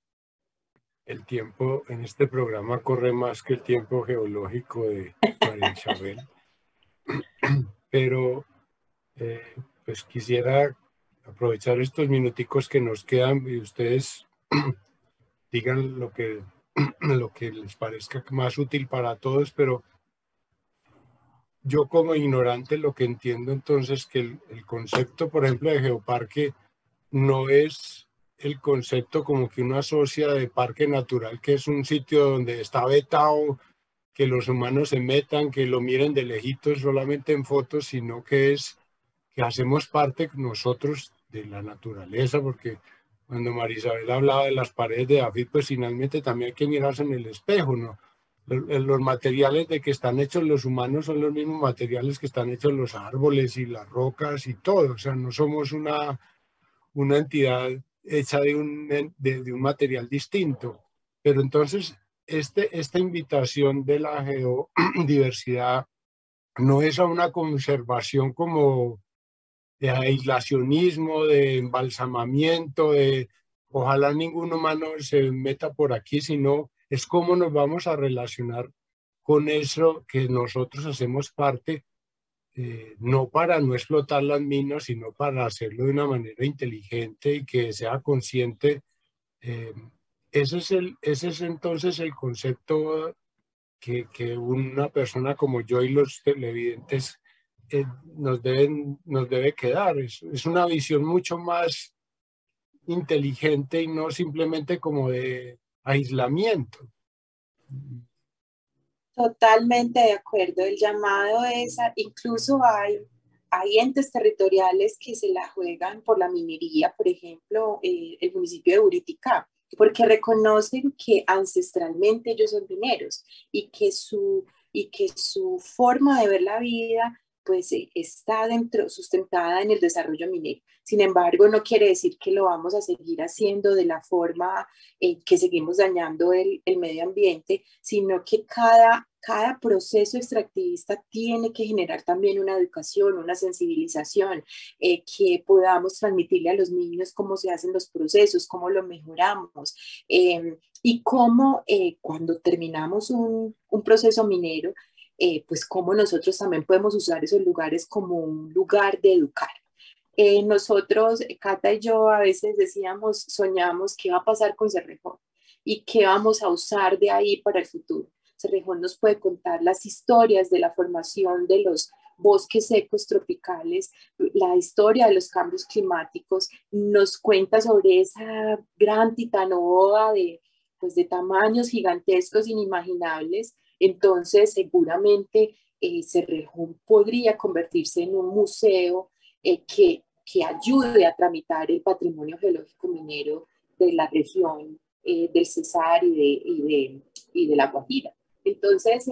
El tiempo en este programa corre más que el tiempo geológico de María Isabel, pero pues quisiera aprovechar estos minuticos que nos quedan y ustedes digan lo que les parezca más útil para todos, pero yo como ignorante lo que entiendo entonces que el concepto, por ejemplo, de geoparque no es el concepto como que uno asocia de parque natural, que es un sitio donde está vetado, que los humanos se metan, que lo miren de lejitos solamente en fotos, sino que es que hacemos parte nosotros de la naturaleza, porque cuando María Isabel hablaba de las paredes de Afid, pues finalmente también hay que mirarse en el espejo, ¿no? Los materiales de que están hechos los humanos son los mismos materiales que están hechos los árboles y las rocas y todo, o sea, no somos una entidad hecha de un material distinto. Pero entonces, esta invitación de la geodiversidad no es a una conservación como de aislacionismo, de embalsamamiento, de ojalá ningún humano se meta por aquí, sino es cómo nos vamos a relacionar con eso que nosotros hacemos parte, no para no explotar las minas, sino para hacerlo de una manera inteligente y que sea consciente. Ese es entonces el concepto que una persona como yo y los televidentes nos debe quedar. Es una visión mucho más inteligente y no simplemente como de aislamiento. Totalmente de acuerdo. El llamado es, incluso hay entes territoriales que se la juegan por la minería, por ejemplo, el municipio de Buriticá, que porque reconocen que ancestralmente ellos son mineros y que su forma de ver la vida pues está sustentada en el desarrollo minero. Sin embargo, no quiere decir que lo vamos a seguir haciendo de la forma que seguimos dañando el medio ambiente, sino que cada proceso extractivista tiene que generar también una educación, una sensibilización, que podamos transmitirle a los niños cómo se hacen los procesos, cómo lo mejoramos, y cómo cuando terminamos un proceso minero, pues cómo nosotros también podemos usar esos lugares como un lugar de educar. Nosotros, Cata y yo, a veces decíamos, soñamos qué va a pasar con Cerrejón y qué vamos a usar de ahí para el futuro. Cerrejón nos puede contar las historias de la formación de los bosques secos tropicales, la historia de los cambios climáticos, nos cuenta sobre esa gran titanoboa pues de tamaños gigantescos, inimaginables. Entonces, seguramente Cerrejón podría convertirse en un museo que ayude a tramitar el patrimonio geológico minero de la región del Cesar y de la Guajira. Entonces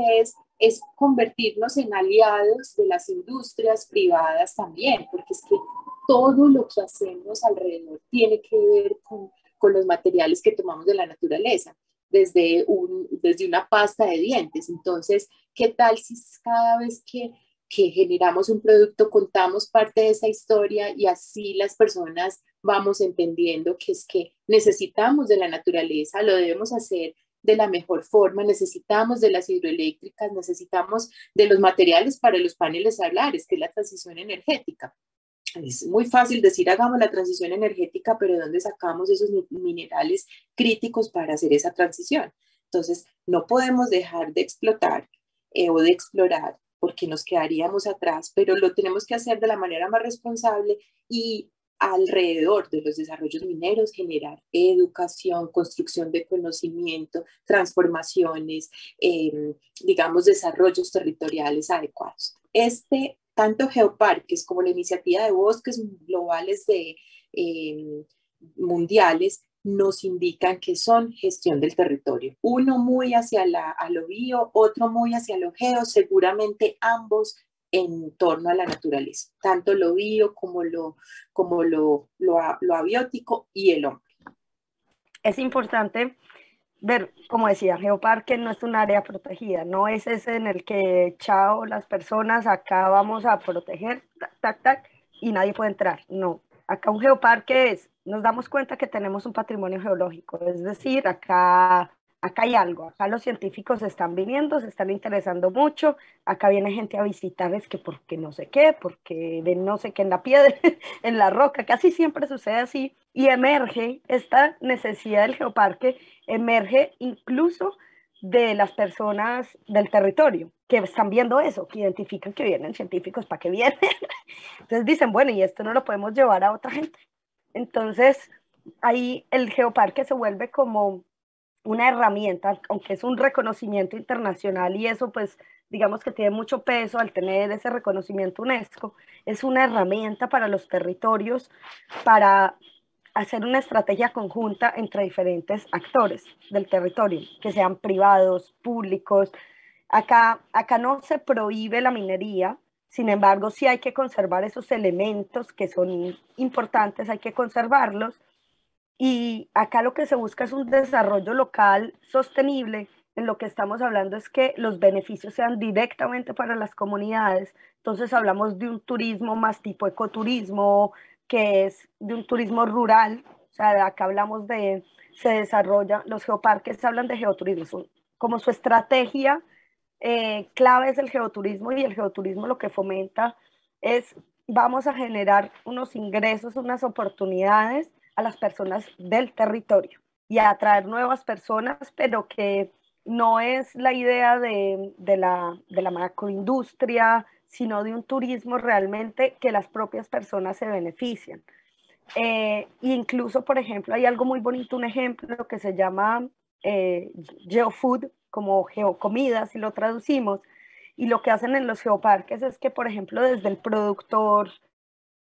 es convertirnos en aliados de las industrias privadas también, porque es que todo lo que hacemos alrededor tiene que ver con los materiales que tomamos de la naturaleza, desde una pasta de dientes. Entonces, ¿qué tal si cada vez que generamos un producto contamos parte de esa historia y así las personas vamos entendiendo que es que necesitamos de la naturaleza, lo debemos hacer de la mejor forma, necesitamos de las hidroeléctricas, necesitamos de los materiales para los paneles solares, que es la transición energética? Es muy fácil decir hagamos la transición energética, pero ¿de dónde sacamos esos minerales críticos para hacer esa transición? Entonces, no podemos dejar de explotar o de explorar porque nos quedaríamos atrás, pero lo tenemos que hacer de la manera más responsable y alrededor de los desarrollos mineros generar educación, construcción de conocimiento, transformaciones, digamos, desarrollos territoriales adecuados. Tanto geoparques como la iniciativa de bosques globales mundiales nos indican que son gestión del territorio. Uno muy hacia lo bio, otro muy hacia lo geo, seguramente ambos en torno a la naturaleza, tanto lo bio como lo abiótico y el hombre. Es importante ver, como decía, Geoparque no es un área protegida, no es ese en el que, chao, las personas, acá vamos a proteger, tac, tac, tac, y nadie puede entrar. No, acá un geoparque nos damos cuenta que tenemos un patrimonio geológico, es decir, acá hay algo, acá los científicos están viniendo, se están interesando mucho, acá viene gente a visitarles que porque no sé qué, porque ven no sé qué en la piedra, en la roca, casi siempre sucede así, y emerge esta necesidad del geoparque, emerge incluso de las personas del territorio, que están viendo eso, que identifican que vienen científicos, ¿para qué vienen? Entonces dicen, bueno, y esto no lo podemos llevar a otra gente. Entonces, ahí el geoparque se vuelve como una herramienta, aunque es un reconocimiento internacional y eso pues digamos que tiene mucho peso al tener ese reconocimiento UNESCO, es una herramienta para los territorios para hacer una estrategia conjunta entre diferentes actores del territorio, que sean privados, públicos. Acá no se prohíbe la minería, sin embargo sí hay que conservar esos elementos que son importantes, hay que conservarlos. Y acá lo que se busca es un desarrollo local sostenible. En lo que estamos hablando es que los beneficios sean directamente para las comunidades. Entonces hablamos de un turismo más tipo ecoturismo, que es de un turismo rural. O sea, acá hablamos se desarrolla, los geoparques hablan de geoturismo. Como su estrategia clave es el geoturismo y el geoturismo lo que fomenta es vamos a generar unos ingresos, unas oportunidades a las personas del territorio y a atraer nuevas personas, pero que no es la idea de la macroindustria, sino de un turismo realmente que las propias personas se benefician. Incluso, por ejemplo, hay algo muy bonito, un ejemplo que se llama geofood, como geocomida, si lo traducimos, y lo que hacen en los geoparques es que, por ejemplo, desde el productor,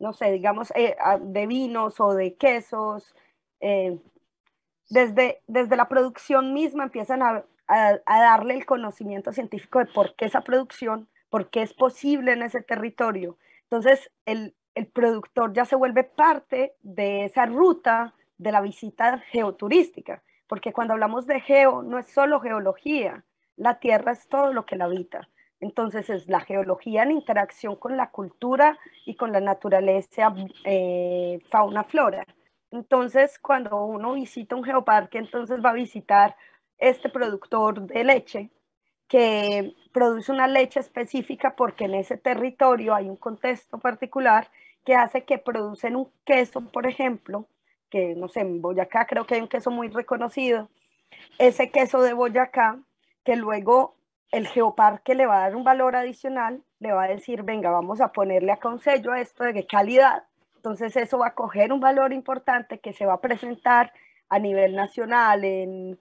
no sé, digamos, de vinos o de quesos, desde la producción misma empiezan a darle el conocimiento científico de por qué esa producción, por qué es posible en ese territorio. Entonces, el productor ya se vuelve parte de esa ruta de la visita geoturística, porque cuando hablamos de geo, no es solo geología, la tierra es todo lo que la habita. Entonces, es la geología en interacción con la cultura y con la naturaleza, fauna, flora. Entonces, cuando uno visita un geoparque, entonces va a visitar este productor de leche que produce una leche específica porque en ese territorio hay un contexto particular que hace que producen un queso, por ejemplo, que no sé, en Boyacá creo que hay un queso muy reconocido, ese queso de Boyacá, que luego el geoparque le va a dar un valor adicional, le va a decir, venga, vamos a ponerle acá un sello a esto de qué calidad. Entonces eso va a coger un valor importante que se va a presentar a nivel nacional, en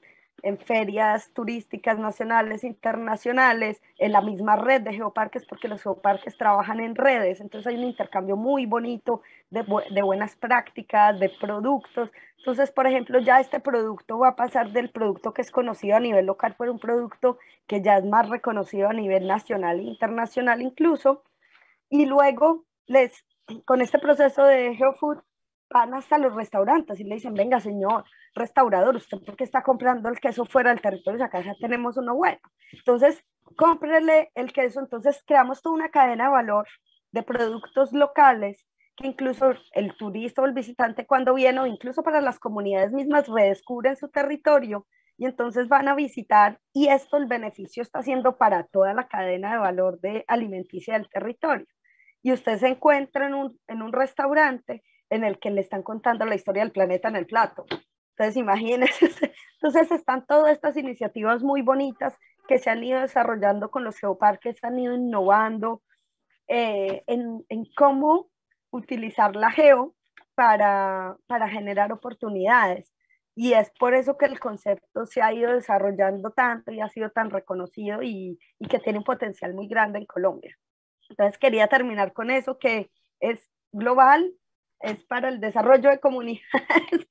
ferias turísticas nacionales, internacionales, en la misma red de geoparques, porque los geoparques trabajan en redes, entonces hay un intercambio muy bonito de buenas prácticas, de productos. Entonces, por ejemplo, ya este producto va a pasar del producto que es conocido a nivel local por un producto que ya es más reconocido a nivel nacional e internacional incluso, y luego con este proceso de GeoFood van hasta los restaurantes y le dicen, venga señor restaurador, ¿usted por qué está comprando el queso fuera del territorio? Acá ya tenemos uno bueno. Entonces, cómprele el queso. Entonces, creamos toda una cadena de valor de productos locales que incluso el turista o el visitante cuando viene, o incluso para las comunidades mismas, redescubren su territorio y entonces van a visitar, y esto el beneficio está siendo para toda la cadena de valor de alimenticia del territorio. Y usted se encuentra en un restaurante en el que le están contando la historia del planeta en el plato. Entonces, imagínense, entonces están todas estas iniciativas muy bonitas que se han ido desarrollando con los geoparques, han ido innovando en cómo utilizar la geo para generar oportunidades. Y es por eso que el concepto se ha ido desarrollando tanto y ha sido tan reconocido y que tiene un potencial muy grande en Colombia. Entonces quería terminar con eso, que es global, es para el desarrollo de comunidades.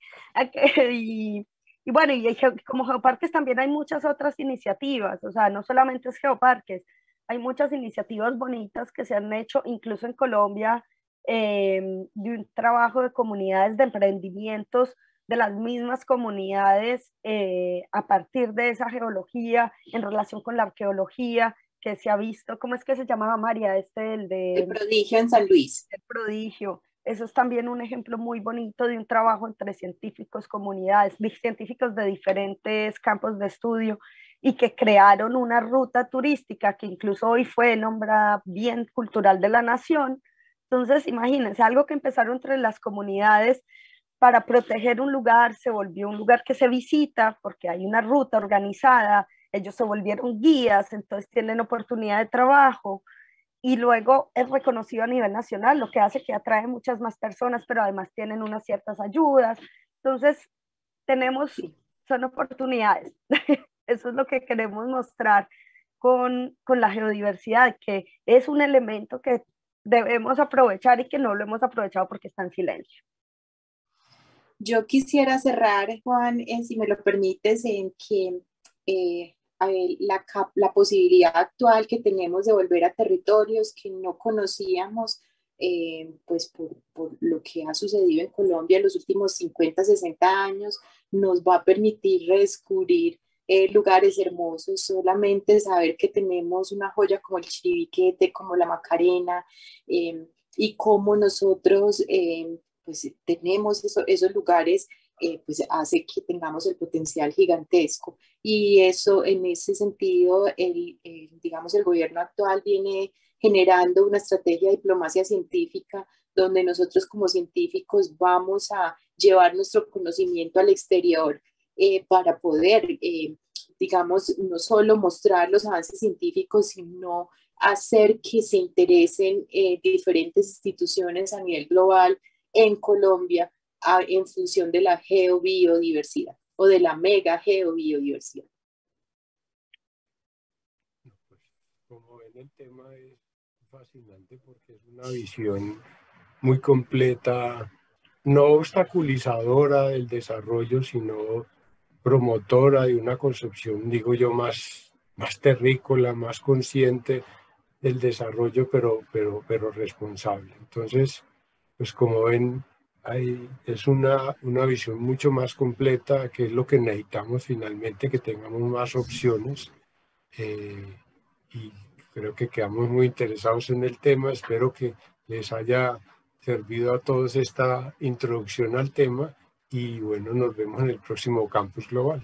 y, y bueno, y como geoparques también hay muchas otras iniciativas, o sea, no solamente es geoparques, hay muchas iniciativas bonitas que se han hecho, incluso en Colombia, de un trabajo de comunidades de emprendimientos de las mismas comunidades a partir de esa geología en relación con la arqueología que se ha visto. ¿Cómo es que se llamaba, María? El prodigio en San Luis. El prodigio. Eso es también un ejemplo muy bonito de un trabajo entre científicos, comunidades, científicos de diferentes campos de estudio y que crearon una ruta turística que incluso hoy fue nombrada Bien Cultural de la Nación. Entonces, imagínense, algo que empezaron entre las comunidades para proteger un lugar, se volvió un lugar que se visita porque hay una ruta organizada, ellos se volvieron guías, entonces tienen oportunidad de trabajo y luego es reconocido a nivel nacional, lo que hace que atrae muchas más personas, pero además tienen unas ciertas ayudas. Entonces, tenemos, son oportunidades. Eso es lo que queremos mostrar con la geodiversidad, que es un elemento que debemos aprovechar y que no lo hemos aprovechado porque está en silencio. Yo quisiera cerrar, Juan, si me lo permites, en que la posibilidad actual que tenemos de volver a territorios que no conocíamos, pues por lo que ha sucedido en Colombia en los últimos 50, 60 años, nos va a permitir redescubrir lugares hermosos, solamente saber que tenemos una joya como el Chiribiquete, como la Macarena, y cómo nosotros pues tenemos esos lugares, pues hace que tengamos el potencial gigantesco. Y eso, en ese sentido, digamos, el gobierno actual viene generando una estrategia de diplomacia científica donde nosotros como científicos vamos a llevar nuestro conocimiento al exterior para poder, digamos, no solo mostrar los avances científicos, sino hacer que se interesen diferentes instituciones a nivel global en Colombia en función de la geobiodiversidad o de la mega geobiodiversidad. Pues, como ven, el tema es fascinante porque es una visión muy completa, no obstaculizadora del desarrollo, sino promotora de una concepción, digo yo, más terrícola, más consciente del desarrollo, pero responsable. Entonces, pues como ven, es una visión mucho más completa, que es lo que necesitamos finalmente, que tengamos más opciones. Y creo que quedamos muy interesados en el tema. Espero que les haya servido a todos esta introducción al tema y bueno, nos vemos en el próximo Campus Global.